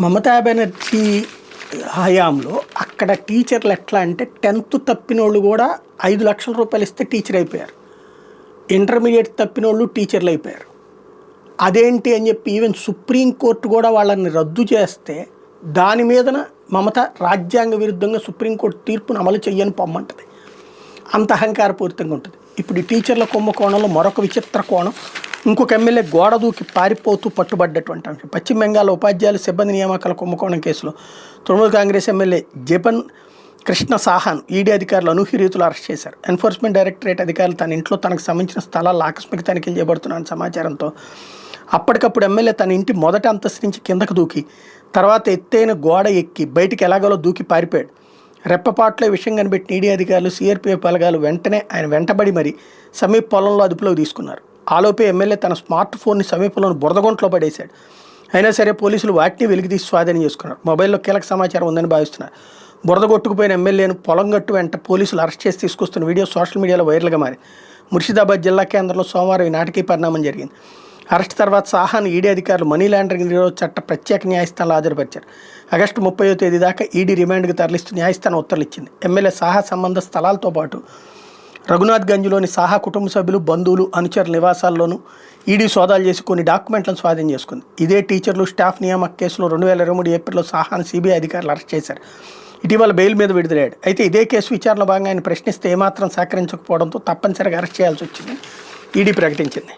మమతా బెనర్జీ హయాంలో అక్కడ టీచర్లు ఎట్లా అంటే 10th తప్పినోళ్ళు కూడా 5 లక్షల రూపాయలు ఇస్తే టీచర్ అయిపోయారు. ఇంటర్మీడియట్ తప్పినోళ్ళు టీచర్లు అయిపోయారు. అదేంటి అని చెప్పి ఈవెన్ సుప్రీంకోర్టు కూడా వాళ్ళని రద్దు చేస్తే దాని మీదన మమత రాజ్యాంగ విరుద్ధంగా సుప్రీంకోర్టు తీర్పును అమలు చెయ్యని పొమ్మంటది. అంత అహంకారపూరితంగా ఉంటుంది. ఇప్పుడు ఈ టీచర్ల కుంభకోణంలో మరొక విచిత్ర కోణం, ఇంకొక ఎమ్మెల్యే గోడ దూకి పారిపోతూ పట్టుబడ్డటువంటి అంశం. పశ్చిమ బెంగాల్ ఉపాధ్యాయుల సిబ్బంది నియామకాల కుంభకోణం కేసులో తృణమూల్ కాంగ్రెస్ ఎమ్మెల్యే జెపన్ కృష్ణ సాహాన్ ఈడీ అధికారులు అనూహ్య రీతిలో అరెస్ట్ చేశారు. ఎన్ఫోర్స్మెంట్ డైరెక్టరేట్ అధికారులు తన ఇంట్లో తనకు సంబంధించిన స్థలాల్లో ఆకస్మిక తనిఖీలు చేయబడుతున్నారన్న సమాచారంతో అప్పటికప్పుడు ఎమ్మెల్యే తన ఇంటి మొదటి అంతస్తు నుంచి కిందకు దూకి తర్వాత ఎత్తైన గోడ ఎక్కి బయటికి ఎలాగోలో దూకి పారిపోయాడు. రెప్పపాట్లో విషయం కనిపెట్టిన ఈడీ అధికారులు సిఆర్పీఎఫ్ బలగాలు వెంటనే ఆయన వెంటబడి మరి సమీప పొలంలో అదుపులోకి తీసుకున్నారు. ఆలోపే ఎమ్మెల్యే తన స్మార్ట్ ఫోన్ని సమీపంలోని బురదగుంట్లో పడేశాడు. అయినా సరే పోలీసులు వాటిని వెలికితీసి స్వాధీనం చేసుకున్నారు. మొబైల్లో కీలక సమాచారం ఉందని భావిస్తున్నారు. బురద కొట్టుకుపోయిన ఎమ్మెల్యేను పొలం గట్టు వెంట పోలీసులు అరెస్ట్ చేసి తీసుకొస్తున్న వీడియో సోషల్ మీడియాలో వైరల్గా మారి ముర్షిదాబాద్ జిల్లా కేంద్రంలో సోమవారం ఈ నాటకీయ పరిణామం జరిగింది. అరెస్ట్ తర్వాత సాహాను ఈడీ అధికారులు మనీ లాండరింగ్ నిరోధక చట్ట ప్రత్యేక న్యాయస్థానంలో హాజరుపరిచారు. ఆగస్టు 30వ తేదీ దాకా ఈడీ రిమాండ్కి తరలిస్తూ న్యాయస్థానం ఉత్తర్వులు ఇచ్చింది. ఎమ్మెల్యే సాహా సంబంధ స్థలాలతో పాటు రఘునాథ్గంజ్లోని సాహా కుటుంబ సభ్యులు, బంధువులు, అనుచరుల నివాసాల్లోనూ ఈడీ సోదాలు చేసి కొన్ని డాక్యుమెంట్లను స్వాధీనం చేసుకుంది. ఇదే టీచర్లు స్టాఫ్ నియామక కేసులో 2023 ఏప్రిల్లో సాహాను సిబిఐ అధికారులు అరెస్ట్ చేశారు. ఇటీవల బెయిల్ మీద విడుదలయ్యాడు. అయితే ఇదే కేసు విచారణలో భాగంగా ఆయన ప్రశ్నిస్తే ఏమాత్రం సహకరించకపోవడంతో తప్పనిసరిగా అరెస్ట్ చేయాల్సి వచ్చింది ఈడీ ప్రకటించింది.